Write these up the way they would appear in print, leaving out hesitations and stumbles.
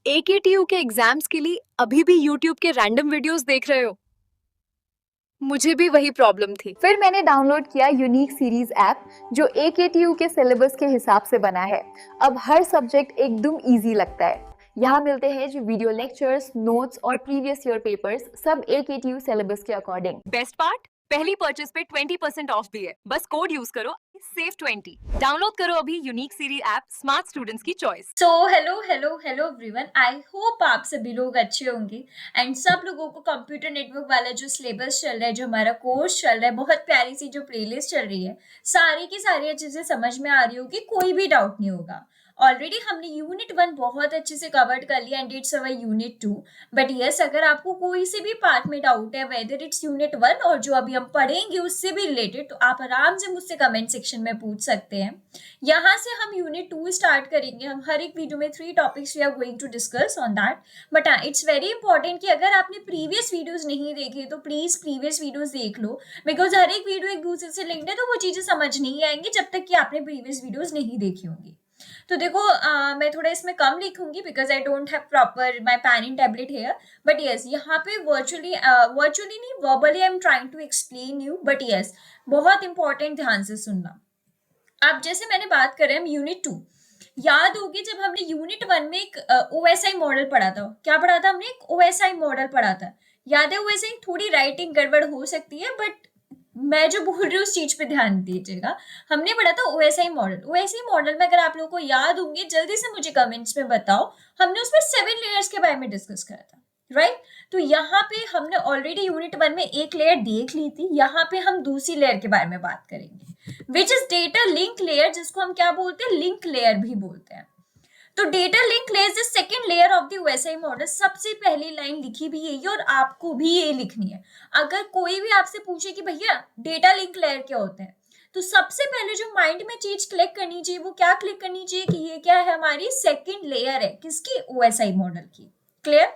AKTU के exams के लिए अभी भी YouTube के रैंडम वीडियोस देख रहे हो? मुझे भी वही प्रॉब्लम थी। फिर मैंने डाउनलोड किया यूनिक सीरीज ऐप जो AKTU के सिलेबस के हिसाब से बना है। अब हर सब्जेक्ट एकदम इजी लगता है। यहाँ मिलते हैं जो वीडियो लेक्चर्स, नोट्स और प्रीवियस ईयर पेपर्स, सब AKTU सिलेबस के अकॉर्डिंग। बेस्ट पार्ट, पहली परचेज पे 20% ऑफ भी है। बस कोड यूज करो SAVE20। डाउनलोड करो अभी unique series app, smart students की choice. So hello hello hello everyone, I hope आप सभी लोग अच्छे होंगे एंड सब लोगों को कंप्यूटर नेटवर्क वाला जो सिलेबस चल रहा है, जो हमारा कोर्स चल रहा है, बहुत प्यारी सी जो प्लेलिस्ट चल रही है, सारी की सारी चीजें समझ में आ रही होगी, कोई भी डाउट नहीं होगा। ऑलरेडी हमने यूनिट 1 बहुत अच्छे से कवर कर लिया and it's our unit 2। But yes, अगर आपको कोई से भी पार्ट में डाउट है, वेदर इट्स यूनिट 1 और जो अभी हम पढ़ेंगे उससे भी रिलेटेड, तो आप आराम से मुझसे कमेंट सेक्शन में पूछ सकते हैं। यहाँ से हम यूनिट 2 स्टार्ट करेंगे। हम हर एक वीडियो में 3 topics we are going to discuss on that. But हाँ, इट्स वेरी इंपॉर्टेंट कि अगर आपने प्रीवियस वीडियोस नहीं देखे तो प्लीज प्रीवियस वीडियोस देख लो, बिकॉज हर एक वीडियो एक दूसरे से लिंक्ड है, तो वो चीजें समझ नहीं आएंगी जब तक कि आपने प्रीवियस वीडियोस नहीं देखी होंगी। तो देखो, मैं थोड़ा इसमें कम लिखूंगी because I don't have proper my pen and tablet here. But yes, यहाँ पे वर्चुअली नहीं, verbally I am trying to explain you. But yes, बहुत इंपॉर्टेंट, ध्यान से सुनना। अब जैसे मैंने बात करें हम यूनिट 2, याद होगी जब हमने यूनिट 1 में एक OSI मॉडल पढ़ा था। क्या पढ़ा था हमने? एक OSI मॉडल पढ़ा था। याद है? OSI थोड़ी राइटिंग गड़बड़ हो सकती है, बट मैं जो बोल रही हूँ उस चीज पे ध्यान दीजिएगा। हमने पढ़ा था OSI मॉडल। OSI मॉडल में अगर आप लोगों को याद होंगे, जल्दी से मुझे कमेंट्स में बताओ। हमने उसमें 7 लेयर्स के बारे में डिस्कस करा था, राइट? तो यहाँ पे हमने ऑलरेडी यूनिट 1 में एक लेयर देख ली थी। यहाँ पे हम दूसरी लेयर के बारे में बात करेंगे, which is data link layer, जिसको हम क्या बोलते हैं? लिंक लेयर भी बोलते हैं। तो data link layer is second layer of the OSI model. सबसे पहली लाइन लिखी भी यही है और आपको भी ये लिखनी है। अगर कोई भी आपसे पूछे कि भैया डेटा लिंक लेयर क्या होते हैं, तो सबसे पहले जो माइंड में चीज क्लिक करनी चाहिए, वो क्या क्लिक करनी चाहिए कि ये क्या है? हमारी सेकेंड लेयर है। किसकी? OSI मॉडल की। क्लियर?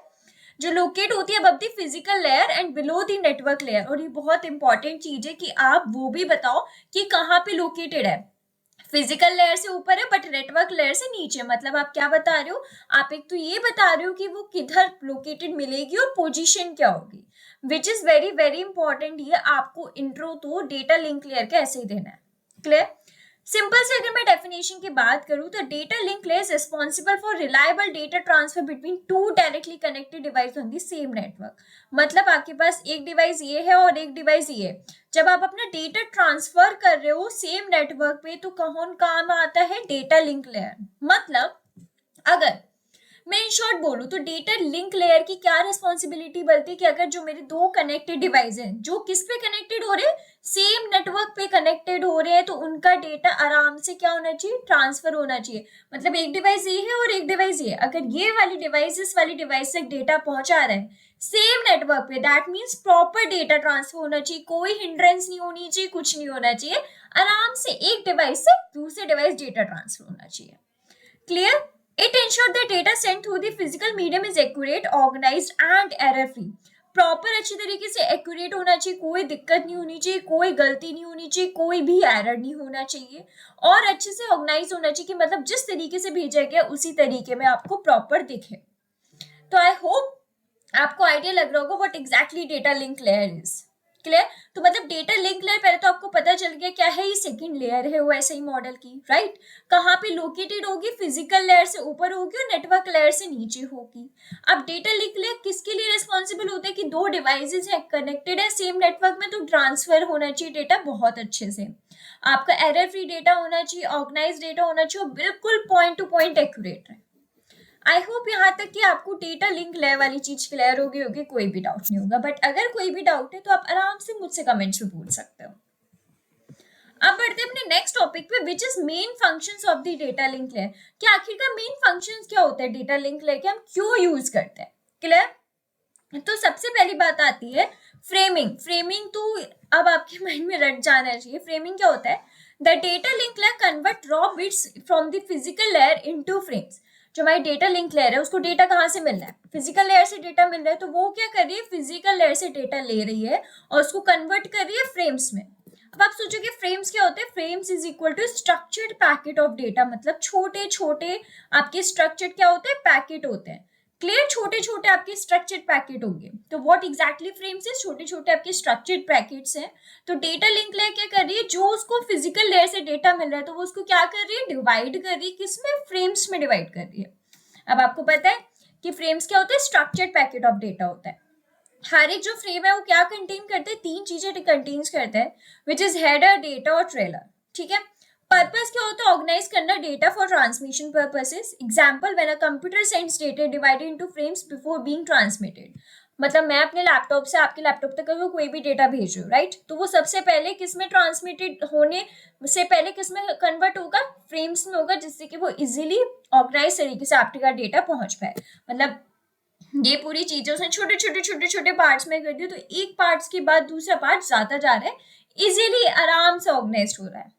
जो लोकेट होती है above the physical layer and below the network layer. और ये बहुत इंपॉर्टेंट चीज है कि आप वो भी बताओ कि कहाँ पे लोकेटेड है। फिजिकल लेयर से ऊपर है बट नेटवर्क लेयर से नीचे। मतलब आप क्या बता रहे हो? आप एक तो ये बता रहे हो कि वो किधर लोकेटेड मिलेगी और पोजीशन क्या होगी, which is very very important. ये आपको इंट्रो तो डेटा लिंक लेयर का ऐसे ही देना है। क्लियर? सिंपल से अगर मैं डेफिनेशन की बात करूं तो data link layer is responsible for reliable data transfer between two directly connected device on the same network. मतलब आपके पास एक डिवाइस ये है और एक डिवाइस ये है। जब आप अपना डेटा ट्रांसफर कर रहे हो सेम नेटवर्क पे, तो कौन काम आता है? Data link layer. मतलब अगर मैं इन शॉर्ट बोलूं तो डेटा लिंक लेयर की क्या रिस्पॉन्सिबिलिटी बनती है कि अगर जो मेरे दो कनेक्टेड डिवाइस हैं, जो किस पे कनेक्टेड हो रहे हैं? सेम नेटवर्क पे कनेक्टेड हो रहे हैं, तो उनका डेटा आराम से क्या होना चाहिए? ट्रांसफर होना चाहिए। मतलब एक डिवाइस ये है और एक डिवाइस ये, अगर ये वाली डिवाइस इस वाली डिवाइस से डेटा पहुंचा रहा है सेम नेटवर्क पे, that means proper data transfer होना चाहिए, कोई हिंड्रेंस नहीं होनी चाहिए, कुछ नहीं होना चाहिए। आराम से एक डिवाइस से दूसरे डिवाइस डेटा ट्रांसफर होना चाहिए। Clear? It ensures that data sent through the physical medium is accurate, organized and error free. Proper अच्छी तरीके से एक्यूरेट होना चाहिए, कोई दिक्कत नहीं होनी चाहिए, कोई गलती नहीं होनी चाहिए, कोई भी एरर नहीं होना चाहिए, और अच्छे से ऑर्गेनाइज होना चाहिए कि मतलब जिस तरीके से भेजा गया उसी तरीके में आपको प्रॉपर दिखे। तो आई होप आपको आइडिया लग रहा होगा what exactly data link layer is. Clear? तो मतलब डेटा लिंक लेयर, पहले तो आपको पता चल गया क्या है, ये सेकंड लेयर है OSI मॉडल की, राइट? कहाँ पे लोकेटेड होगी? फिजिकल लेयर से ऊपर होगी और नेटवर्क लेयर से नीचे होगी। अब डेटा लिंक लेयर किसके लिए रिस्पॉन्सिबल होता है? कि दो डिवाइसेज हैं, कनेक्टेड है सेम नेटवर्क में, तो ट्रांसफर होना चाहिए डेटा बहुत अच्छे से, आपका एरर फ्री डेटा होना चाहिए, ऑर्गेनाइज डेटा होना चाहिए, और बिल्कुल पॉइंट टू पॉइंट एक्यूरेट है। आई होप यहाँ तक कि आपको डेटा लिंक लेयर वाली चीज क्लियर होगी, कोई भी डाउट नहीं होगा। बट अगर कोई भी डाउट है तो आप आराम से मुझसे कमेंट्स में पूछ सकते हो। अब बढ़ते हैं अपने नेक्स्ट टॉपिक पे, which is main functions of the data link layer. कि आखिरकार मेन फंक्शंस क्या होते हैं डेटा लिंक लेयर के, हम क्यों यूज करते हैं? क्लियर? तो सबसे पहली बात आती है फ्रेमिंग। फ्रेमिंग तो अब आपके माइंड में रट जाना चाहिए। फ्रेमिंग क्या होता है? The data link layer convert raw bits from the physical layer into frames. जो हमारी डेटा लिंक लेयर है उसको डेटा कहाँ से मिल रहा है? फिजिकल लेयर से डेटा मिल रहा है, तो वो क्या कर रही है? फिजिकल लेयर से डेटा ले रही है और उसको कन्वर्ट कर रही है फ्रेम्स में। अब आप सोचोगे फ्रेम्स क्या होते हैं? Frames is equal to structured packet of data. मतलब छोटे छोटे आपके स्ट्रक्चर्ड क्या होते हैं? पैकेट होते हैं। क्लियर, छोटे छोटे आपके स्ट्रक्चर्ड पैकेट होंगे। तो व्हाट एग्जैक्टली फ्रेम्स है, छोटे छोटे आपके स्ट्रक्चर्ड पैकेट्स हैं। तो डेटा लिंक लेयर क्या कर रही है, जो उसको फिजिकल लेयर से डेटा मिल रहा है तो वो उसको क्या कर रही है, डिवाइड कर रही है, किसमें, फ्रेम्स में डिवाइड कर रही है। अब आपको पता है कि फ्रेम्स क्या होता है, स्ट्रक्चर्ड पैकेट ऑफ डेटा होता है। हर एक जो फ्रेम है वो क्या कंटेन करते हैं, तीन चीजें कंटेन करते हैं, विच इज हेडर, डेटा और ट्रेलर। ठीक है, पर्पस क्या होता है, ऑर्गेनाइज करना data for transmission purposes. Example, when a computer sends data divided into frames before being transmitted. मतलब मैं अपने लैपटॉप से आपके लैपटॉप तक अगर कोई भी डेटा भेज रही हूँ, राइट, तो वो सबसे पहले किस में ट्रांसमिटेड होने से पहले किस में कन्वर्ट होगा, फ्रेम्स में होगा, जिससे कि वो इजीली ऑर्गेनाइज तरीके से आपका डेटा पहुंच पाए। मतलब ये पूरी चीजें उसने छोटे छोटे छोटे छोटे पार्ट्स में कर दी, तो एक पार्ट्स के बाद दूसरा पार्ट ज्यादा जा रहा है, इजीली आराम से ऑर्गेनाइज हो रहा है।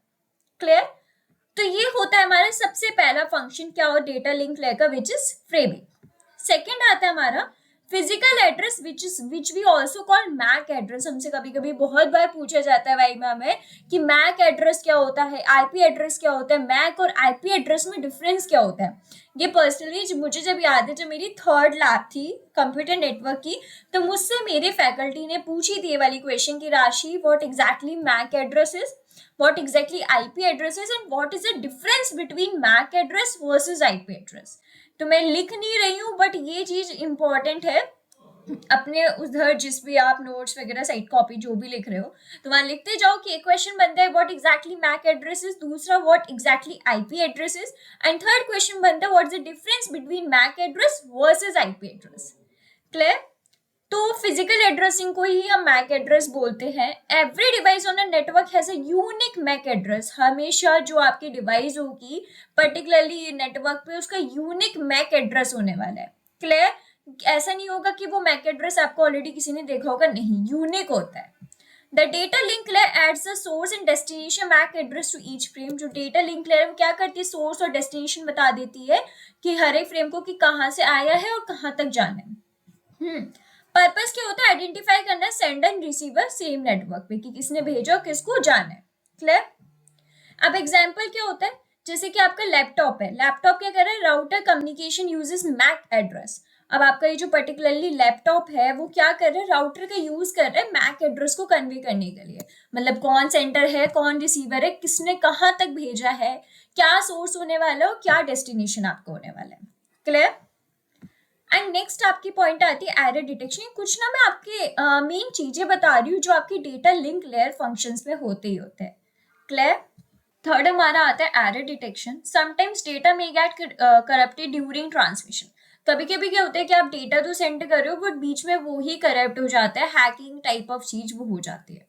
क्लियर। तो ये होता है हमारा सबसे पहला फंक्शन, क्या हो, डेटा लिंक लेयर का, विच इज फ्रेमिंग। सेकेंड आता है हमारा physical address, which we also call MAC address. हमसे कभी कभी बहुत बार पूछा जाता है भाई मैम है कि मैक एड्रेस क्या होता है, आईपी एड्रेस क्या होता है, मैक और आईपी एड्रेस में डिफरेंस क्या होता है। ये पर्सनली मुझे जब याद है, जब मेरी थर्ड लैब थी कंप्यूटर नेटवर्क की, तो मुझसे मेरे फैकल्टी ने पूछी थी ये वाली क्वेश्चन की, Rashi what exactly MAC address is, what exactly IP address is and what is the difference between MAC address versus IP address। तो मैं लिख नहीं रही हूँ, बट ये चीज इंपॉर्टेंट है, अपने उधर जिस भी आप नोट्स वगैरह साइड कॉपी जो भी लिख रहे हो तो वहां लिखते जाओ कि एक क्वेश्चन बनता है what exactly MAC address is, दूसरा what exactly IP address is, and third question बनता है what is the difference between MAC address versus IP address. Clear. तो फिजिकल एड्रेसिंग को ही हम मैक एड्रेस बोलते हैं। Every device on a network has a unique MAC address. हमेशा जो आपकी डिवाइस होगी पर्टिकुलरली नेटवर्क पे, उसका यूनिक मैक एड्रेस होने वाला है। क्लियर। ऐसा नहीं होगा कि वो मैक एड्रेस आपको ऑलरेडी किसी ने देखा होगा, नहीं, यूनिक होता है। The data link layer adds the source and destination MAC address to each frame. जो डेटा लिंक लेयर वो क्या करती है, सोर्स और डेस्टिनेशन बता देती है कि हर एक फ्रेम को कि कहाँ से आया है और कहाँ तक जाना है। पर्पस क्या होता है, आइडेंटिफाई करना है sender and receiver same network पे, कि किसने भेजा और किसको जाना है। क्लियर। अब एग्जांपल क्या होता है, जैसे कि आपका लैपटॉप है, लैपटॉप क्या कर रहा है, router communication uses MAC address. अब आपका ये जो पर्टिकुलरली लैपटॉप है वो क्या कर रहा है, राउटर का यूज कर रहा है मैक एड्रेस को कन्वे करने के लिए। मतलब कौन सेंटर है, कौन रिसीवर है, किसने कहाँ तक भेजा है, क्या सोर्स होने वाला है और क्या डेस्टिनेशन आपका होने वाला है। क्लियर। एंड नेक्स्ट आपकी पॉइंट आती है एरर डिटेक्शन। कुछ ना मैं आपके मेन चीजें बता रही हूँ जो आपकी डेटा लिंक लेयर फंक्शंस में होते ही होते हैं। क्लियर। थर्ड हमारा आता है एरर डिटेक्शन। समटाइम्स डेटा मे गेट करप्टेड ड्यूरिंग ट्रांसमिशन। कभी कभी क्या होता है कि आप डेटा तो सेंड कर रहे हो बट बीच में वो ही करप्ट हो जाता है, हैकिंग टाइप ऑफ चीज वो हो जाती है।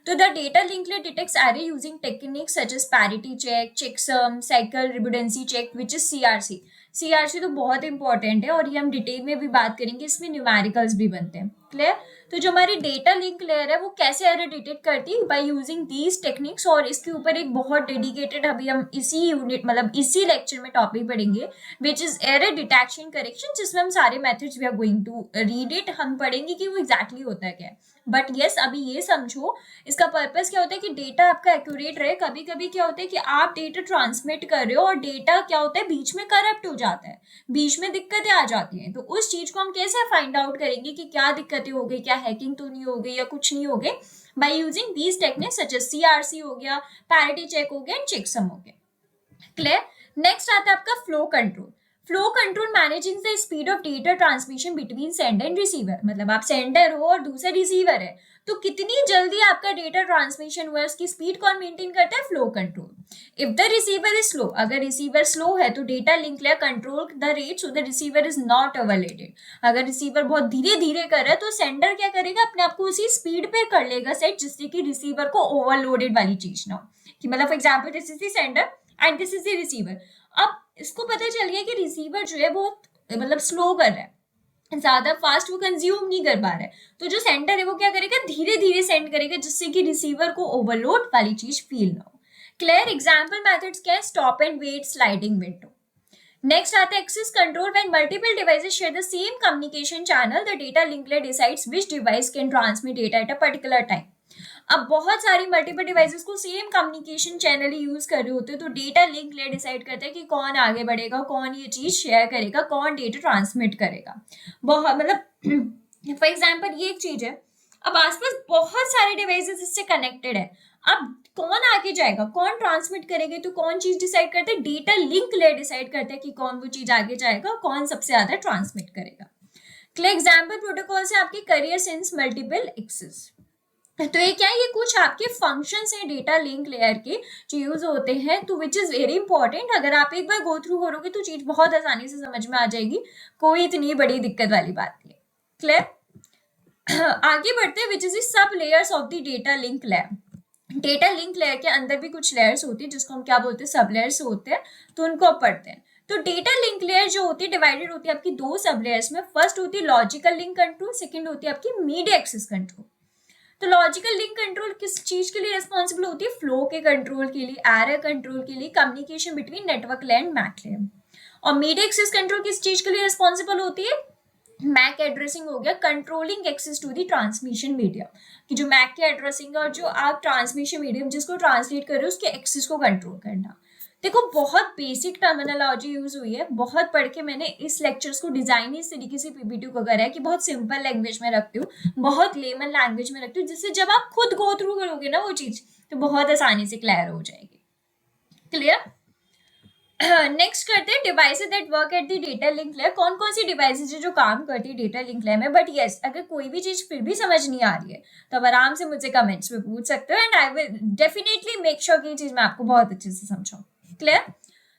तो the data link layer detects error using techniques such as parity check, checksum, cycle redundancy check, which is CRC. CRC तो बहुत इंपॉर्टेंट है और ये हम डिटेल में भी बात करेंगे, इसमें न्यूमेरिकल्स भी बनते हैं। क्लियर। तो जो हमारी डेटा लिंक लेयर है वो कैसे एरर डिटेक्ट करती है, बाय यूजिंग दीज टेक्निक्स। और इसके ऊपर एक बहुत डेडिकेटेड अभी हम इसी यूनिट मतलब इसी लेक्चर में टॉपिक पढ़ेंगे, which is error detection correction, जिसमें हम सारे methods we are going to read it. हम पढ़ेंगे कि वो एग्जैक्टली होता है क्या है। बट यस, अभी ये समझो इसका पर्पस क्या होता है कि डेटा आपका एक्यूरेट रहे। कभी कभी क्या होता है कि आप डेटा ट्रांसमिट कर रहे हो और डेटा क्या होता है बीच में करप्ट हो जाता है, बीच में दिक्कतें आ जाती हैं। तो उस चीज को हम कैसे फाइंड आउट करेंगे कि क्या दिक्कतें हो गई, क्या हैकिंग तो नहीं हो गई या कुछ नहीं हो गई, by using these techniques such as CRC हो गया, पैरिटी चेक हो गया एंड चेकसम हो गया। क्लियर। नेक्स्ट आता है आपका flow control. Flow control managing the speed of data transmission between sender and receiver. मतलब आप सेंडर हो और दूसरा रिसीवर है, तो कितनी जल्दी आपका डेटा ट्रांसमिशन हुआ है उसकी स्पीड कौन मेंटेन करता है, flow control. If the receiver is slow, अगर रिसीवर स्लो है तो data link layer control the rate so the receiver is not overloaded. अगर रिसीवर बहुत धीरे धीरे कर रहा है तो सेंडर क्या करेगा, अपने आप को उसी स्पीड पे कर लेगा सेट, जिससे कि रिसीवर को ओवरलोडेड वाली चीज ना हो। कि मतलब for example this is the sender and this is the receiver. अब इसको पता चल गया कि रिसीवर जो है बहुत मतलब स्लो कर रहा है, ज्यादा फास्ट वो कंज्यूम नहीं कर पा रहा है, तो जो सेंटर है वो क्या करेगा, धीरे धीरे सेंड करेगा, जिससे कि रिसीवर को ओवरलोड वाली चीज फील ना हो। क्लियर। एग्जाम्पल मेथड्स क्या है, stop and wait, sliding window. Next आता है access control. When multiple devices share the same communication channel, the data link layer decides which device can transmit data at a particular time. अब बहुत सारी multiple devices को same communication channel ही use कर रहे होते हैं, तो डेटा लिंक लेयर डिसाइड करते हैं कि कौन आगे बढ़ेगा, कौन ये चीज शेयर करेगा, कौन डेटा ट्रांसमिट करेगा। बहुत मतलब फॉर एग्जाम्पल ये एक चीज है, अब आसपास बहुत सारे डिवाइसेस इससे कनेक्टेड है, अब कौन आगे जाएगा, कौन ट्रांसमिट करेगा, तो कौन चीज डिसाइड करते हैं, डेटा लिंक लेयर डिसाइड करते हैं कि कौन वो चीज आगे जाएगा, कौन सबसे ज्यादा ट्रांसमिट करेगा। क्लियर एग्जाम्पल प्रोटोकॉल से आपकी करियर सेंस मल्टीपल एक्सेस, तो ये क्या है, ये कुछ आपके फंक्शंस हैं डेटा लिंक लेयर के जो यूज होते हैं, तो विच इज वेरी इंपॉर्टेंट। अगर आप एक बार गो थ्रू करोगे तो चीज बहुत आसानी से समझ में आ जाएगी, कोई इतनी बड़ी दिक्कत वाली बात नहीं है। क्लियर, आगे बढ़ते हैं, विच इज सब layers of the data link layer. Data link layer के अंदर भी कुछ लेयर्स होती है जिसको हम क्या बोलते हैं, सब लेयर्स होते हैं, तो उनको अब पढ़ते हैं। तो डेटा लिंक लेयर जो होती है डिवाइडेड होती है आपकी दो सब लेयर्स में। फर्स्ट होती है लॉजिकल लिंक कंट्रोल, सेकंड होती है आपकी मीडिया एक्सेस कंट्रोल। तो लॉजिकल लिंक कंट्रोल किस चीज के लिए रिस्पॉन्सिबल होती है, फ्लो के कंट्रोल के लिए, एरर कंट्रोल के लिए, communication between network layer and MAC layer. और मीडिया एक्सेस कंट्रोल किस चीज के लिए रिस्पॉन्सिबल होती है, मैक एड्रेसिंग हो गया, controlling access to the transmission medium, कि जो मैक की एड्रेसिंग और जो आप ट्रांसमिशन मीडियम जिसको ट्रांसलेट कर रहे हो उसके एक्सेस को कंट्रोल करना। देखो बहुत बेसिक टर्मिनोलॉजी यूज हुई है, बहुत पढ़ के मैंने इस लेक्चर्स को डिजाइन इस तरीके से पीपीटी को करा है कि बहुत सिंपल लैंग्वेज में रखती हूँ, बहुत लेमन लैंग्वेज में रखती हूँ, जिससे जब आप खुद गो थ्रू करोगे ना वो चीज तो बहुत आसानी से क्लियर हो जाएगी। क्लियर, नेक्स्ट करते हैं devices that work at the data link layer. कौन कौन सी डिवाइसेस है जो काम करती है डेटा लिंक लेयर में। बट यस, अगर कोई भी चीज फिर भी समझ नहीं आ रही है तो आप आराम से मुझसे कमेंट्स में पूछ सकते हो, and I will definitely make sure कि ये चीज मैं आपको बहुत अच्छे से समझाऊं। क्लियर,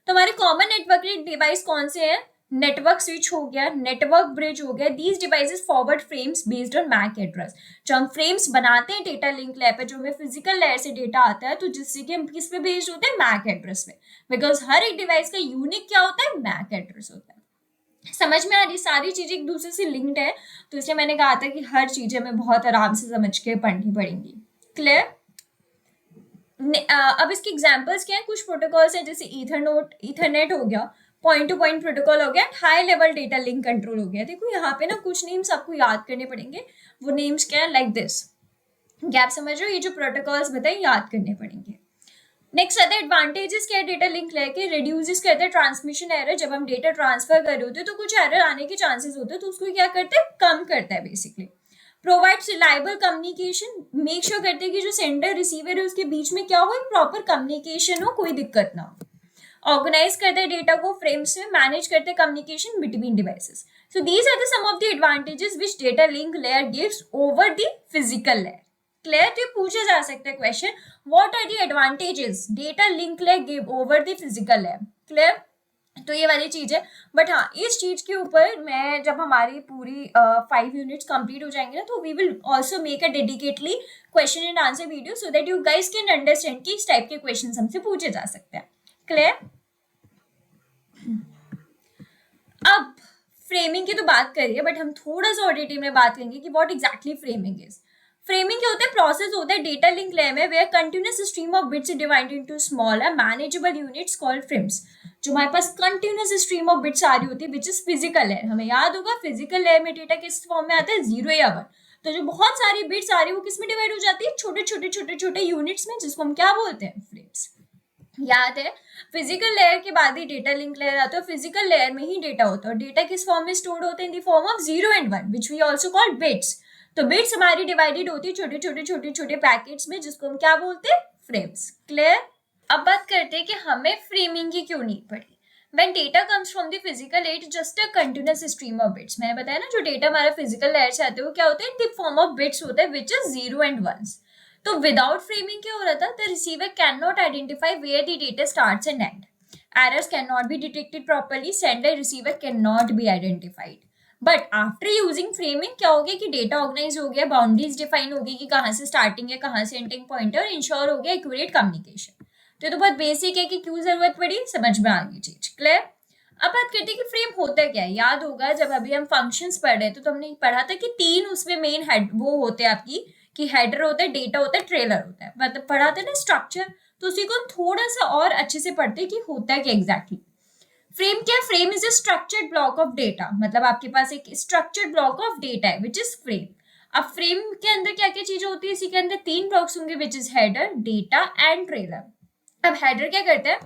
तो हमारे कॉमन नेटवर्किंग डिवाइस कौन से हैं, नेटवर्क स्विच हो गया, नेटवर्क ब्रिज हो गया। These devices forward frames based on MAC address. जो हम फ्रेम्स बनाते हैं डेटा लिंक लेयर पे, जो हमें फिजिकल लेयर से डेटा आता है, तो जिससे कि हम किस पे बेस्ड होते हैं, मैक एड्रेस में, बिकॉज हर एक डिवाइस का यूनिक क्या होता है, मैक एड्रेस होता है। समझ में आ रही, सारी चीजें एक दूसरे से लिंक्ड है, तो इसलिए मैंने कहा था कि हर चीजें हमें बहुत आराम से समझ के पढ़नी पड़ेंगी। क्लियर, अब इसके एग्जांपल्स क्या है, कुछ प्रोटोकॉल्स हैं जैसे ईथरनेट हो गया, पॉइंट टू पॉइंट प्रोटोकॉल हो गया, high level data link control हो गया। देखो यहाँ पे ना कुछ नेम्स आपको याद करने पड़ेंगे, वो नेम्स क्या है, लाइक दिस, गैप समझ रहे हो, ये जो प्रोटोकॉल्स बताए याद करने पड़ेंगे। नेक्स्ट आता है एडवांटेजेस क्या है डेटा लिंक लेके, रिड्यूसेस करते हैं ट्रांसमिशन एरर। जब हम डेटा ट्रांसफर कर रहे होते हैं तो कुछ एरर आने के चांसेस होते हैं, तो उसको क्या करते हैं, कम करता है basically. Provides reliable communication, make sure करते हैं कि जो सेंडर रिसीवर है उसके बीच में क्या हो, प्रॉपर कम्युनिकेशन हो, कोई दिक्कत ना हो। ऑर्गेनाइज करते हैं डेटा को फ्रेम्स में, मैनेज करते हैं communication between devices. So these are the some of the advantages which data link layer gives over the physical layer. Clear, तो पूछा जा सकता है question, what are the advantages data link layer give over the physical layer. Clear, तो ये वाली चीज है। बट हाँ, इस चीज के ऊपर मैं जब हमारी पूरी 5 यूनिट्स कंप्लीट हो जाएंगे ना, तो we will also make a dedicately question and answer video, so that you guys can understand कि इस टाइप के क्वेश्चन हमसे पूछे जा सकते हैं। क्लियर, अब फ्रेमिंग की तो बात करिए, बट हम थोड़ा सा और डिटेल में बात करेंगे कि what exactly framing is. Framing क्या होता है, प्रोसेस होता है डेटा लिंक लेयर में where continuous stream of bits divided into smaller manageable units called frames. जो हमारे पास कंटिन्यूअस स्ट्रीम ऑफ बिट्स आ रही होती है विच इज फिजिकल लेयर। हमें याद होगा फिजिकल लेयर में डेटा किस फॉर्म में आता है, 0 या 1। तो जो बहुत सारी बिट्स आ रही है वो किस में डिवाइड हो जाती है, छोटे छोटे छोटे छोटे यूनिट्स में, जिसको हम क्या बोलते हैं, फ्रेम्स। याद है, फिजिकल लेयर के बाद ही डेटा लिंक लेयर आता है, फिजिकल लेयर में ही डेटा होता है, और डेटा किस फॉर्म में स्टोर्ड होते हैं, in the form of 0 and 1 which we also call bits. तो बिट्स हमारी डिवाइडेड होती है छोटे छोटे छोटे छोटे पैकेट्स में, जिसको हम क्या बोलते हैं, फ्रेम्स। क्लियर, अब बात करते हैं कि हमें फ्रेमिंग की क्यों नीड पड़ी। When data comes from the physical layer, it's just a continuous stream of bits. मैंने बताया ना, जो डेटा हमारा फिजिकल लेयर से आते हैं वो क्या होते हैं, in the form of bits होते हैं विच इज 0 and 1। तो विदाउट फ्रेमिंग क्या हो रहा था, the receiver can not identify where the data starts and end, errors can not be detected properly, sender receiver can not be identified. But after using framing क्या हो गया कि data organise हो गया, बाउंड्रीज डिफाइन हो गई कि कहाँ से स्टार्टिंग है, कहाँ से एंडिंग पॉइंट है, और इंश्योर हो गया एक्यूरेट कम्युनिकेशन। तो ये तो बहुत बेसिक है कि क्यों जरूरत पड़ी, समझ में आ गई चीज। क्लियर, अब बात करते हैं कि फ्रेम होता क्या है। याद होगा जब अभी हम फंक्शंस पढ़ रहे थे तो हमने पढ़ा था कि 3 उसमें मेन हेड वो होते हैं आपकी, कि हेडर होता है, डेटा होता है, ट्रेलर होता है, मतलब पढ़ा था ना स्ट्रक्चर। तो उसी को थोड़ा सा और अच्छे से पढ़ते हैं कि होता है क्या एग्जैक्टली। फ्रेम क्या, frame is a structured block of data, मतलब आपके पास एक स्ट्रक्चर्ड ब्लॉक ऑफ डेटा है विच इज फ्रेम। अब फ्रेम के अंदर क्या क्या चीजें होती है, इसी के अंदर 3 ब्लॉक्स होंगे विच is header, data and trailer. अब हेडर क्या करता है,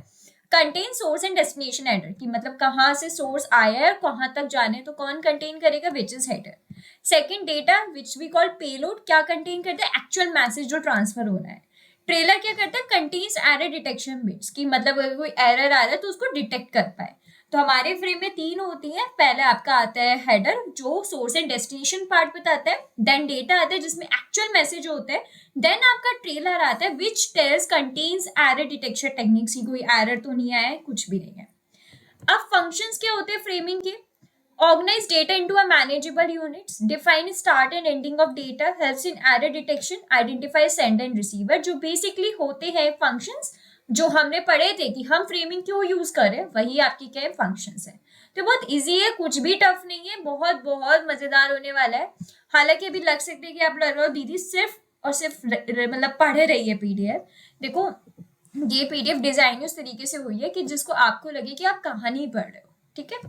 contain source and destination header, की मतलब कहाँ से सोर्स आया है और कहाँ तक जाने, तो कौन कंटेन करेगा, which is header. Second data which we call payload, क्या कंटेन करता है, एक्चुअल मैसेज जो ट्रांसफर होना है। ट्रेलर क्या करता है, कंटेन्स एरर डिटेक्शन बिट्स, की मतलब अगर कोई एरर आ रहा है तो उसको डिटेक्ट कर पाए। तो हमारे फ्रेम में 3 होती है, पहले आपका आता है हेडर जो सोर्स एंड डेस्टिनेशन पार्ट बताता है, देन डेटा आता है जिसमें एक्चुअल मैसेज होता है, देन आपका ट्रेलर आता है which tells contains error detection techniques, की कोई एरर तो नहीं आया है, कुछ भी नहीं है। अब फंक्शंस क्या होते हैं फ्रेमिंग के, organize data into a manageable units, define start and ending of data, helps in error detection, identify sender and receiver, जो बेसिकली होते हैं फंक्शंस जो हमने पढ़े थे कि हम फ्रेमिंग क्यों यूज करें, वही आपकी क्या है, फंक्शंस है। तो बहुत इजी है, कुछ भी टफ नहीं है, बहुत बहुत मजेदार होने वाला है। हालांकि अभी लग सकते हैं कि आप लग रहे हो दीदी सिर्फ और सिर्फ मतलब पढ़ रही है पीडीएफ। देखो ये पीडीएफ डिजाइन उस तरीके से हुई है कि जिसको आपको लगे कि आप कहानी पढ़ रहे हो, ठीक है।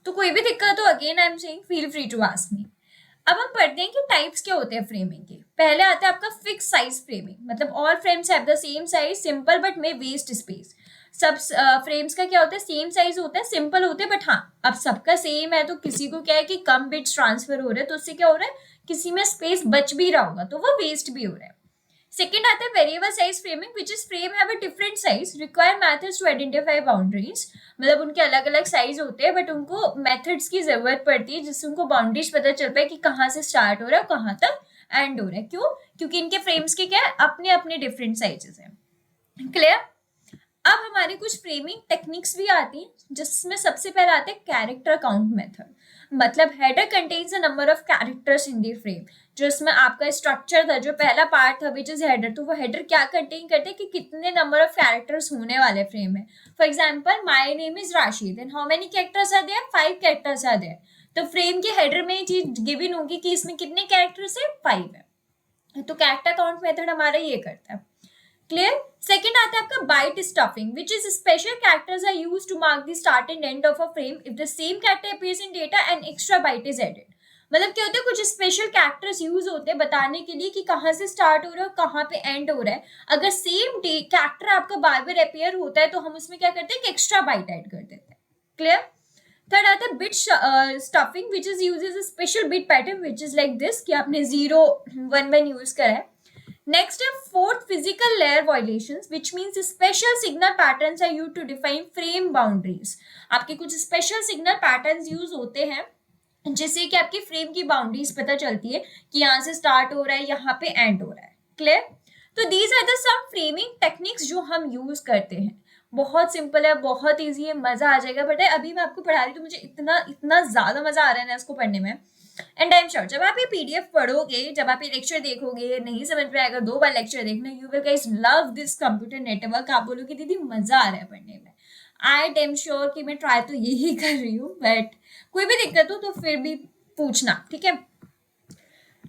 तो कोई भी दिक्कत हो, again I am saying feel free to ask me. अब हम पढ़ते हैं कि टाइप्स क्या होते हैं फ्रेमिंग के। पहले आता है आपका फिक्स साइज फ्रेमिंग, मतलब all frames have the same size, simple but may waste space. सब फ्रेम्स का क्या होता है, सेम साइज होता है, सिंपल होते हैं, बट हाँ अब सबका सेम है तो किसी को क्या है कि कम बिट्स ट्रांसफर हो रहे हैं, तो उससे क्या हो रहा है, किसी में स्पेस बच भी रहा होगा तो वो वेस्ट भी हो रहा है। सेकेंड आता है variable size framing, which is frame have a different size, require methods to identify boundaries, मतलब उनके अलग अलग साइज होते हैं बट उनको मेथड्स की जरूरत पड़ती है जिससे उनको बाउंड्रीज पता चल पाए कि कहाँ से स्टार्ट हो रहा है और कहाँ तक एंड हो रहा है। क्यों, क्योंकि इनके फ्रेम्स के क्या है, अपने अपने डिफरेंट साइजेस हैं। क्लियर। अब हमारे कुछ फ्रेमिंग टेक्निक्स भी आती हैं जिसमें सबसे पहले आते हैं कैरेक्टर काउंट मेथड, मतलब header contains a number of characters in the frame. जो इसमें आपका स्ट्रक्चर था, जो पहला पार्ट था विच इज हेडर, तो वो हेडर क्या कंटेन करते हैं कि कितने नंबर ऑफ कैरेक्टर्स होने वाले फ्रेम में। For example my name is Rashi, then how many characters are there, 5 characters are there. तो फ्रेम के हेडर में ये चीज गिवन होगी कि इसमें कितने कैरेक्टर्स है, 5 है। तो कैरेक्टर काउंट मेथड हमारा ये करता है। क्लियर। सेकेंड आता है आपका byte stuffing, which is special characters are use to mark the start and end of a frame if the same character appears in data and extra byte is added. मतलब क्या होता है, कुछ special characters use होते हैं बताने के लिए कि कहाँ से स्टार्ट हो रहा है और कहाँ पे एंड हो रहा है। अगर सेम कैरेक्टर आपका बार बार अपीयर होता है तो हम उसमें क्या करते हैं कि एक्स्ट्रा बाइट ऐड कर देते हैं। क्लियर। थर्ड आता है bit stuffing, which is uses a special bit pattern which is like this, कि आपने 0 1 1 यूज करा है। Next है fourth physical layer violations, which means special signal patterns are used to define frame boundaries. आपके कुछ special signal patterns use होते हैं जिससे कि आपकी फ्रेम की बाउंड्रीज पता चलती है कि यहाँ से स्टार्ट हो रहा है, यहाँ पे एंड हो रहा है। क्लियर। तो these are the some framing techniques जो हम यूज करते हैं। बहुत सिंपल है, बहुत इजी है, मजा आ जाएगा। बट अभी मैं आपको पढ़ा रही हूँ तो मुझे इतना इतना ज्यादा मजा आ रहा है ना इसको पढ़ने में। एंड आई एम श्योर जब आप ये पीडीएफ पढ़ोगे, जब आप ये लेक्चर देखोगे, नहीं समझ में आएगा 2 बार लेक्चर देखना, you will guys love this computer network. आप बोलोगे दीदी मजा आ रहा है पढ़ने में। आई एम श्योर कि मैं ट्राई तो यही कर रही हूँ, बट कोई भी दिक्कत हो तो फिर भी पूछना, ठीक है।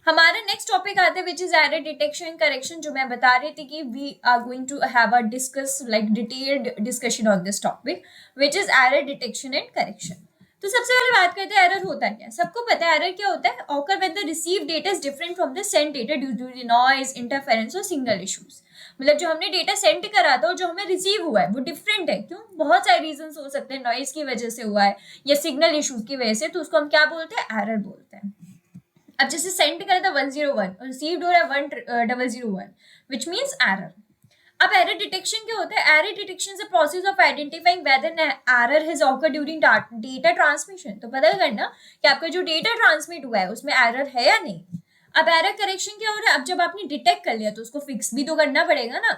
हमारा नेक्स्ट टॉपिक आता है which is error detection correction, जो मैं बता रही थी कि we are going to have a discuss like detailed discussion on this topic which is error detection and correction. तो सबसे पहले बात करते हैं एरर होता है क्या। सबको पता है एरर क्या होता है, occur when the receive data is different from the send data due to the noise, interference और सिंगल इश्यूज। मतलब जो हमने डेटा सेंड करा था और जो हमें रिसीव हुआ है वो डिफरेंट है। क्यों, बहुत सारे रीजन हो सकते हैं, नॉइज की वजह से हुआ है या सिग्नल इश्यूज की वजह से, तो उसको हम क्या बोलते हैं, एरर बोलते हैं। अब जैसे सेंड करा था 101 और रिसीव्ड हो रहा है 1001, विच मीन्स एरर। अब एरर डिटेक्शन क्या होता है, error detection is a process of identifying whether error has occurred during data transmission. तो पता करना कि आपका जो डेटा ट्रांसमिट हुआ है उसमें एरर है या नहीं। अब एरर करेक्शन क्या हो रहा है, अब जब आपने डिटेक्ट कर लिया तो उसको फिक्स भी तो करना पड़ेगा ना।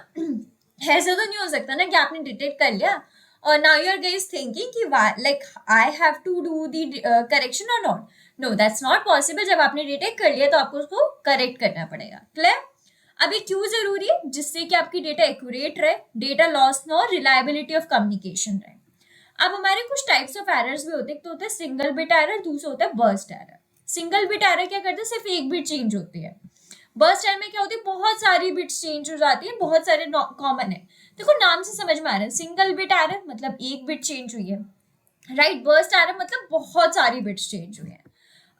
ऐसा तो नहीं हो सकता ना कि आपने डिटेक्ट कर लिया और now you are guys thinking कि like I have to do the correction और not. No, that's not possible. जब आपने डिटेक्ट कर लिया तो आपको उसको करेक्ट करना पड़ेगा। क्लियर। अब ये क्यों जरूरी है, जिससे कि आपकी डेटा एक्यूरेट रहे, डेटा लॉस ना हो, रिलायबिलिटी ऑफ कम्युनिकेशन रहे। अब हमारे कुछ टाइप्स ऑफ एरर्स भी होते हैं, तो होता है सिंगल बिट एरर, दूसरा होता है burst error. Single bit error क्या करते हैं, सिर्फ एक बिट चेंज होती है। बर्स्ट एरर में क्या होती है, बहुत सारी बिट्स चेंज हो जाती है, बहुत सारे कॉमन है। देखो नाम से समझ में आ रहा है, सिंगल बिट एरर मतलब एक बिट चेंज हुई है, राइट। बर्स्ट एरर मतलब बहुत सारी बिट्स चेंज हुई है।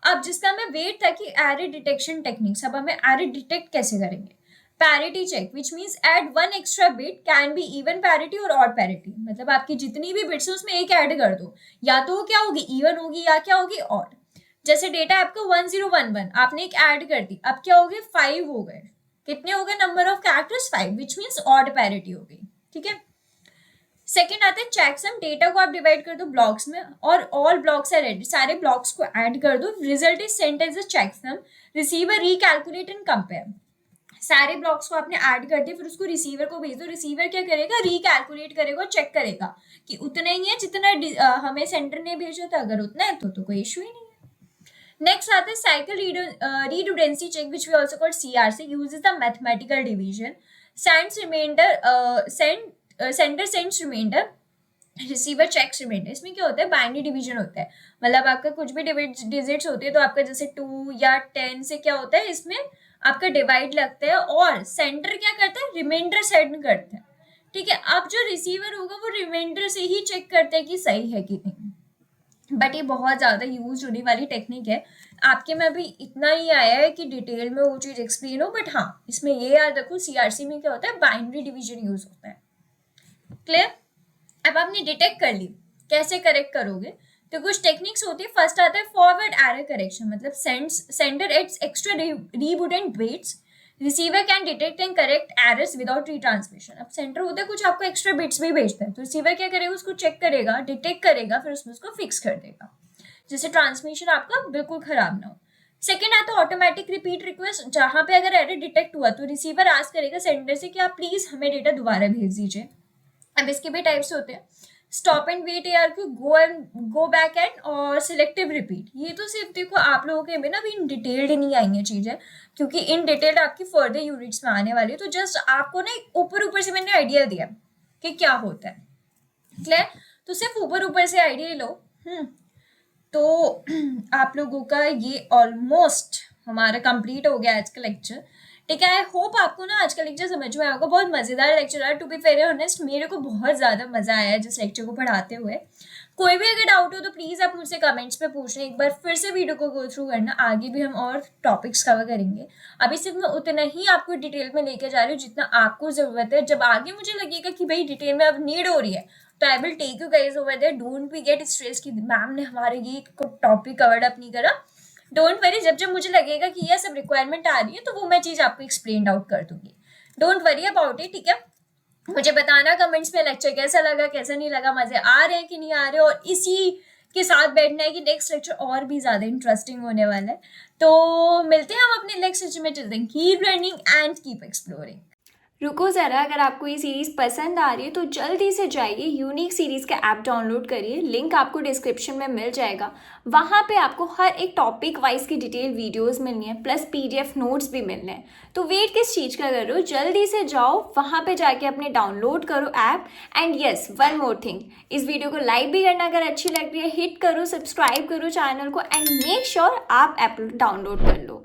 अब जिसका हमें वेट था कि एरे डिटेक्शन टेक्निक्स, अब हमें एरे डिटेक्ट कैसे करेंगे? Parity check which means add one extra bit, can be even parity और ऑड पैरिटी, मतलब आपकी जितनी भी बिट्स है उसमें एक ऐड कर दो, या तो वो क्या होगी इवन होगी या क्या होगी ऑड। जैसे डेटा आपका 1011, आपने एक ऐड कर दी, अब क्या हो गए 5 हो गए, कितने हो गए number of characters 5, which means odd parity हो गई, ठीक है। सेकेंड आता है चेकसम, डेटा को आप डिवाइड कर दो ब्लॉक्स में और ऑल ब्लॉक्स आर रेडी, सारे ब्लॉक्स को ऐड कर दो, result is sent as a checksum, receiver recalculate and compare, सारे ब्लॉक्स को आपने ऐड कर दिया, फिर उसको रिसीवर को भेज दो, रिसीवर क्या करेगा रिकैलकुलेट करेगा, चेक करेगा कि उतना ही है जितना हमें सेंटर ने भेजा था, अगर उतना है तो कोई इशू ही नहीं है। नेक्स्ट आता है cycle redundancy check which we also call CRC, uses the mathematical division, sends remainder sender sends remainder, receiver checks reminder. इसमें क्या होता है बाइनरी डिवीजन होता है, मतलब आपका कुछ भी डिजिट्स होती है तो आपका जैसे 2 या 10 से क्या होता है इसमें आपका डिवाइड लगता है और सेंटर क्या करता है रिमाइंडर सेंड करता है, ठीक है। अब जो रिसीवर होगा वो रिमाइंडर से ही चेक करता है कि सही है कि नहीं, बट ये बहुत ज़्यादा यूज होने वाली टेक्निक है। आपके में अभी इतना ही आया है कि डिटेल में वो चीज़ एक्सप्लेन हो, बट हाँ इसमें ये याद रखो सीआरसी में क्या होता है बाइनरी डिवीजन यूज होता है, क्लियर। अब आपने डिटेक्ट कर ली, कैसे करेक्ट करोगे? तो कुछ टेक्निक्स होती है। फर्स्ट आता है फॉरवर्ड एरर करेक्शन, मतलब sender adds extra redundant bits, receiver can detect and correct errors without retransmission. अब सेंटर होता है कुछ आपको एक्स्ट्रा बिट्स भी भेजता है, तो रिसीवर क्या करेगा उसको चेक करेगा, डिटेक्ट करेगा, फिर उसमें उसको फिक्स कर देगा, जिससे ट्रांसमिशन आपका बिल्कुल खराब ना हो। सेकेंड आता है ऑटोमेटिक रिपीट रिक्वेस्ट, जहां पे अगर एरर डिटेक्ट हुआ तो रिसीवर आस्क करेगा सेंडर से कि आप प्लीज हमें डेटा दोबारा भेज दीजिए। अब इसके भी टाइप्स होते हैं stop and wait ARQ, go back and और सिलेक्टिव रिपीट। ये तो सिर्फ देखो आप लोगों के में ना अभी डिटेल्ड नहीं आई है चीजें, क्योंकि इन डिटेल्ड आपकी फर्दर यूनिट्स में आने वाली है, तो जस्ट आपको ना ऊपर से मैंने आइडिया दिया कि क्या होता है, क्लियर। तो सिर्फ ऊपर से आइडिया लो। तो आप लोगों का ये ऑलमोस्ट हमारा कंप्लीट हो गया आज का लेक्चर, ठीक है। आई होप आपको ना आज का लेक्चर समझ में आया होगा, बहुत मजेदार लेक्चर है। टू बी वेरी ऑनेस्ट मेरे को बहुत ज्यादा मजा आया जिस लेक्चर को पढ़ाते हुए। कोई भी अगर डाउट हो तो प्लीज आप मुझसे कमेंट्स पे पूछना, एक बार फिर से वीडियो को गो थ्रू करना, आगे भी हम और टॉपिक्स कवर करेंगे। अभी सिर्फ मैं उतना ही आपको डिटेल में लेके जा रही हूँ जितना आपको जरूरत है। जब आगे मुझे लगेगा कि भाई डिटेल में अब नीड हो रही है तो I will take you guys over there. Don't be get stress कि मैम ने हमारे ये टॉपिक कवर्ड अप नहीं करा, डोंट वरी। जब मुझे लगेगा कि ये सब रिक्वायरमेंट आ रही है तो वो मैं चीज आपको एक्सप्लेन आउट कर दूंगी, डोंट वरी अबाउट इट, ठीक है। मुझे बताना कमेंट्स में लेक्चर कैसा लगा कैसा नहीं लगा, मजे आ रहे हैं कि नहीं आ रहे, और इसी के साथ बैठना है कि नेक्स्ट लेक्चर और भी ज्यादा इंटरेस्टिंग होने वाला है। तो मिलते हैं हम अपने नेक्स्ट लेक्चर में, चलते हैं। Keep learning and keep exploring. रुको ज़रा, अगर आपको ये सीरीज़ पसंद आ रही है तो जल्दी से जाइए यूनिक सीरीज़ का ऐप डाउनलोड करिए, लिंक आपको डिस्क्रिप्शन में मिल जाएगा। वहाँ पे आपको हर एक टॉपिक वाइज की डिटेल वीडियोस मिलनी है, प्लस PDF नोट्स भी मिलने हैं। तो वेट किस चीज़ का कर रहे हो, जल्दी से जाओ वहाँ पे जाके अपने डाउनलोड करो app. And yes one more thing, इस वीडियो को लाइक भी करना अगर अच्छी लग रही है, हिट करो, सब्सक्राइब करो चैनल को, एंड मेक श्योर आप ऐप डाउनलोड कर लो।